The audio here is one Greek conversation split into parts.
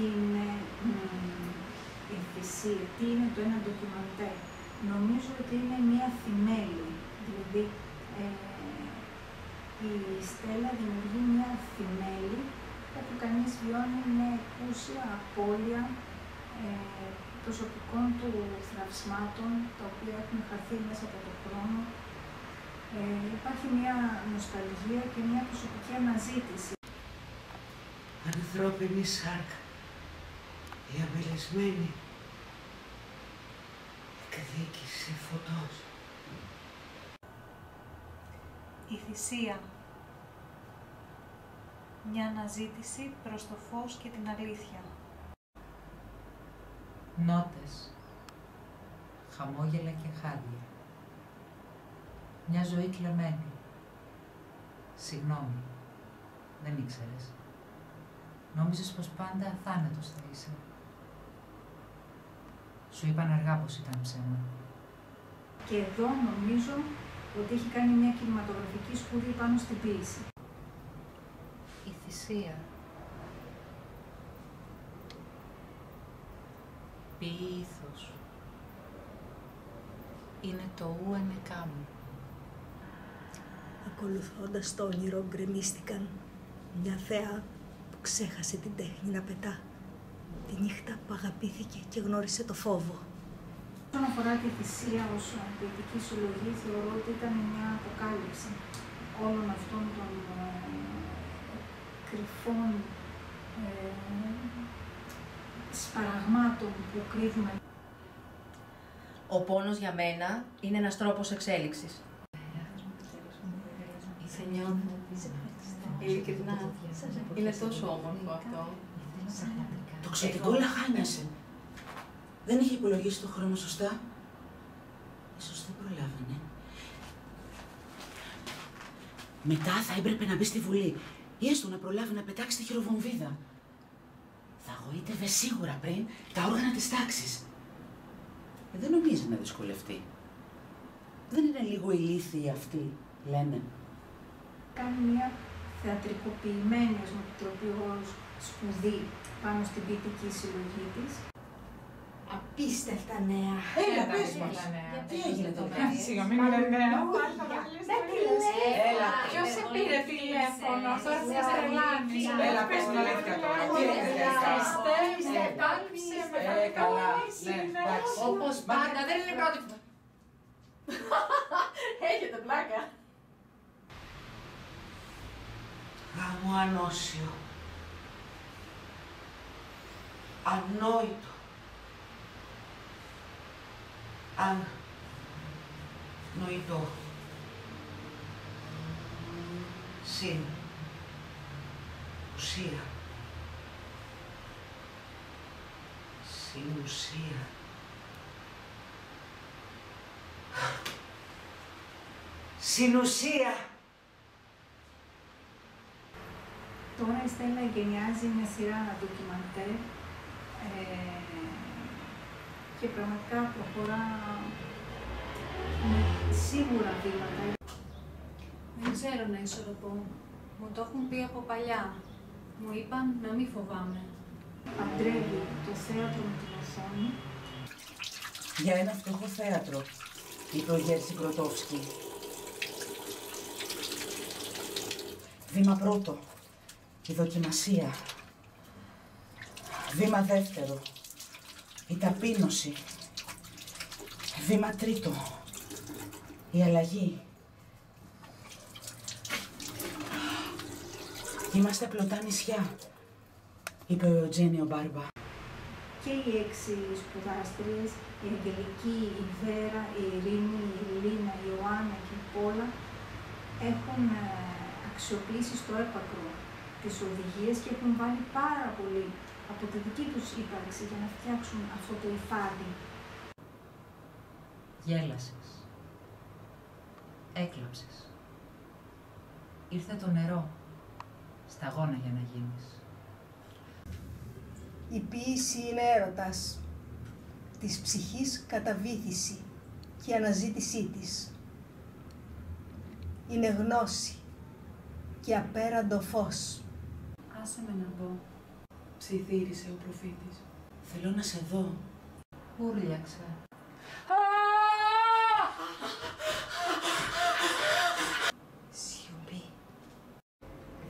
είναι η Θυσία, τι είναι το ένα ντοκιμαντέρ. Νομίζω ότι είναι μια θυμέλη, δηλαδή η Στέλλα δημιουργεί μια θυμέλη όπου κανείς βιώνει με εκούσια απώλεια προσωπικών του θραυσμάτων, τα οποία έχουν χαθεί μέσα από τον χρόνο. Υπάρχει μια νοσταλγία και μια προσωπική αναζήτηση. Ανθρώπινη σάρκα, η απελεσμένη εκδίκηση φωτός. Η θυσία. Μια αναζήτηση προς το φως και την αλήθεια. Νότες, χαμόγελα και χάδια. Μια ζωή κλεμμένη. Συγγνώμη, δεν ήξερες. Νόμιζες πως πάντα αθάνατος θα είσαι. Σου είπαν αργά πως ήταν ψέμα. Και εδώ νομίζω ότι έχει κάνει μια κινηματογραφική σπουδή πάνω στην ποίηση. Η θυσία. Πίθος. Είναι το ου ενεκά μου. Ακολουθώντας το όνειρο γκρεμίστηκαν μια θεά που ξέχασε την τέχνη να πετά. Τη νύχτα που αγαπήθηκε και γνώρισε το φόβο. Όσον αφορά τη θυσία ως ποιητική συλλογή, θεωρώ ότι ήταν μια αποκάλυψη όλων αυτών των κρυφών σπαραγμάτων που κρύβουμε. Ο πόνος για μένα είναι ένας τρόπος εξέλιξης. Σε νιώθω. Ειλικρινά. Είναι τόσο όμορφο αυτό. Το ξωτικό λαχάνιασε. Δεν είχε υπολογίσει το χρόνο σωστά. Ίσως δεν προλάβαινε. Μετά θα έπρεπε να μπει στη Βουλή. Ή έστω να προλάβει να πετάξει τη χειροβομβίδα. Θα γοήτευε σίγουρα πριν τα όργανα της τάξης. Δεν νομίζει να δυσκολευτεί. Δεν είναι λίγο ηλίθιοι αυτοί, λένε. Κάνει μια θεατρικοποιημένη, ας μου επιτροπεί ο όρος, σπουδή πάνω στην ποιητική συλλογή της. Απίστευτα νέα. Έλα, πες μας. Τι έγινε τώρα? Σιγά μην είναι νέα. Δεν τη λέει. Έλα. Ποιος σε πήρε τηλέφωνο, τώρα σε τρελάνεις. Έλα, πες την αλήθεια τώρα. Τι έγινε τελικά? Καλά. Ναι, εντάξει. Όπως πάντα, δεν είναι η πρώτη φορά. Έχετε πλάκα. Γάμο ανώσιο. Ανόητο. Νοητό. Συν. Ουσία. Συνουσία. Συνουσία. Τώρα η Στέλλα εγκαινιάζει μια σειρά ντοκιμαντέρ και πραγματικά προχωρά με σίγουρα βήματα. Δεν ξέρω να ισορροπώ. Μου το έχουν πει από παλιά. Μου είπαν να μην φοβάμαι. Παντρεύει το θέατρο με την οθόνη. Για ένα φτωχό θέατρο, είπε ο Γέρση Κροτόφσκι. Βήμα πρώτο, η δοκιμασία. Βήμα δεύτερο, η ταπείνωση. Βήμα τρίτο, η αλλαγή. Είμαστε πλωτά νησιά, είπε ο Ευγένιο Μπάρμπα. Και οι 6 σπουδάστριες, η Αγγελική, η Βέρα, η Ειρήνη, η Ελίνα, η Ιωάννα και η Πόλα, έχουν αξιοποιήσει στο έπακρο τις οδηγίες και έχουν βάλει πάρα πολύ από τη δική τους ύπαρξη για να φτιάξουν αυτό το υφάδι. Γέλασες. Έκλαψες. Ήρθε το νερό. Σταγόνα για να γίνεις. Η ποίηση είναι έρωτας, της ψυχής καταβήθηση και η αναζήτησή της. Είναι γνώση και απέραντο φως. Άσε με να μπω. ψιθύρισε ο προφήτης. Θέλω να σε δω. Ούρλιαξε. Σιωπή.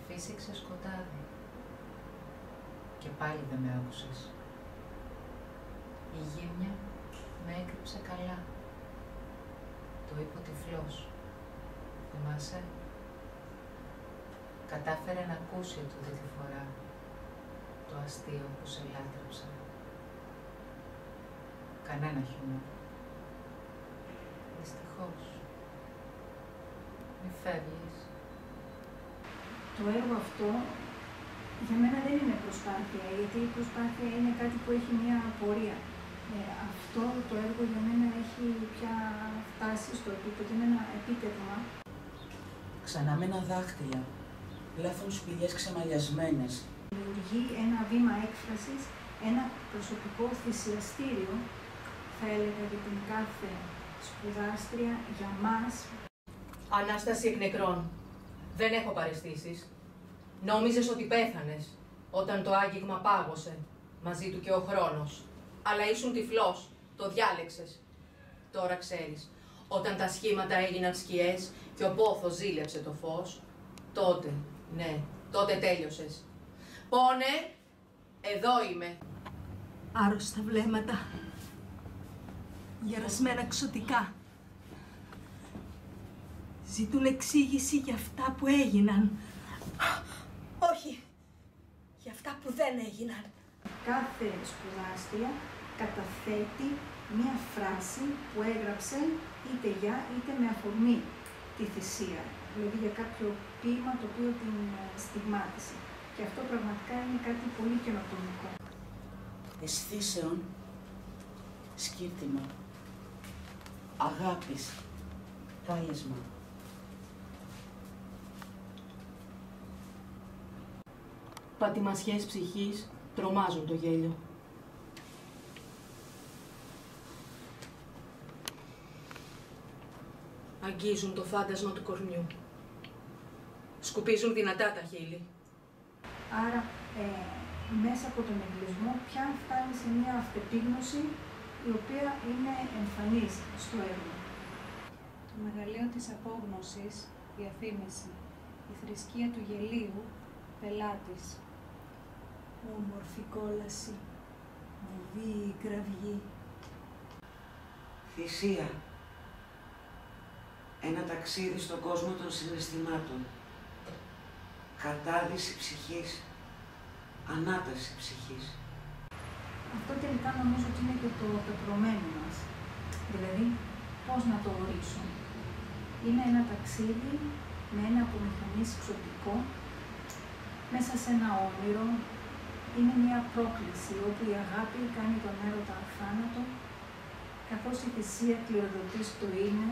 Φύσηξε σκοτάδι. Και πάλι δεν με άκουσες. Η γύμνια με έκρυψε καλά. Το είπε ο τυφλός. Θυμάσαι? Κατάφερε να ακούσει τούτη τη φορά το αστείο που σε λάτρεψα. Κανένα χιούμορ. Δυστυχώς. Μη φεύγεις. Το έργο αυτό για μένα δεν είναι προσπάθεια, γιατί η προσπάθεια είναι κάτι που έχει μια απορία. Αυτό το έργο για μένα έχει πια φτάσει στο επίπεδο, είναι ένα επίτευγμα. Ξανά με ένα δάχτυλα. Πλάθουν σπηλιές ξεμαλιασμένες. Δημιουργεί ένα βήμα έκφρασης, ένα προσωπικό θυσιαστήριο, θα έλεγα, για την κάθε σπουδάστρια, για μας. Ανάσταση εκ νεκρών. Δεν έχω παραισθήσεις. Νόμιζες ότι πέθανες όταν το άγγιγμα πάγωσε, μαζί του και ο χρόνος. Αλλά ήσουν τυφλός, το διάλεξες. Τώρα ξέρεις, όταν τα σχήματα έγιναν σκιές και ο πόθος ζήλεψε το φως, τότε, ναι, τότε τέλειωσες. Πόνε, εδώ είμαι. Άρρωστα βλέμματα. Γερασμένα ξωτικά. Ζητούν εξήγηση για αυτά που έγιναν. Όχι, για αυτά που δεν έγιναν. Κάθε σπουδάστρια καταθέτει μία φράση που έγραψε είτε για είτε με αφορμή τη θυσία. Δηλαδή για κάποιο ποίημα το οποίο την στιγμάτισε. Και αυτό πραγματικά είναι κάτι πολύ καινοτομικό. Αισθήσεων, σκύρτημα, αγάπης, κάλεσμα. Πατημασιές ψυχής τρομάζουν το γέλιο. Αγγίζουν το φάντασμα του κορμιού. Σκουπίζουν δυνατά τα χείλη. Άρα, μέσα από τον εγκλισμό πια φτάνει σε μια αυτεπίγνωση η οποία είναι εμφανής στο έργο. Το μεγαλείο της απόγνωσης, η αφήμιση, η θρησκεία του γελίου, πελάτης. Όμορφη κόλαση, βουβή, κραυγή. Θυσία. Ένα ταξίδι στον κόσμο των συναισθημάτων. Κατάδυση ψυχής. Ανάταση ψυχής. Αυτό τελικά νομίζω ότι είναι και το πεπρωμένο μας. Δηλαδή, πώς να το ορίσω. Είναι ένα ταξίδι με ένα απομηχανής ξωτικό, μέσα σε ένα όνειρο. Είναι μια πρόκληση όπου η αγάπη κάνει τον έρωτα αθάνατο, καθώς η θυσία κληροδοτεί στο είναι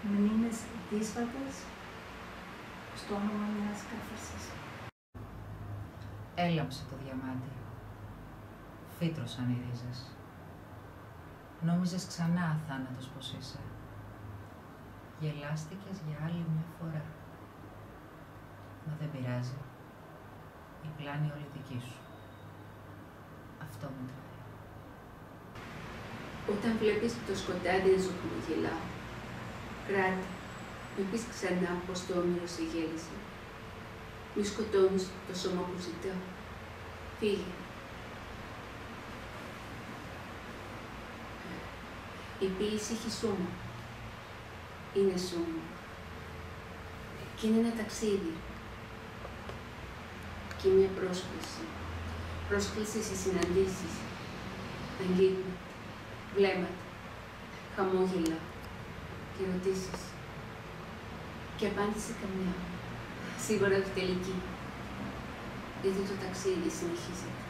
μνήμες δύσβατες στο όνομα μιας κάθαρσης. Έλαμψε το διαμάντι. Φύτρωσαν οι ρίζες. Νόμιζες ξανά αθάνατος πως είσαι. Γελάστηκες για άλλη μια φορά. Μα δεν πειράζει. Η πλάνη όλη δική σου. Αυτό μετράει. Όταν βλέπεις το σκοτάδι να σου χαμογελά, κράτη, μη πεις ξανά πως το όνειρο σε γέλασε. Μη σκοτώνεις το σώμα που ζητά. Φύγε. Η ποίηση έχει σώμα. Είναι σώμα. Και είναι ένα ταξίδι. Και μια πρόσκληση. Πρόσκληση σε συναντήσεις. Αγγίγματα, βλέμματα, χαμόγελα και ερωτήσεις. Και απάντηση καμιά. Σίγουρα όχι τελική. Γιατί το ταξίδι συνεχίζεται.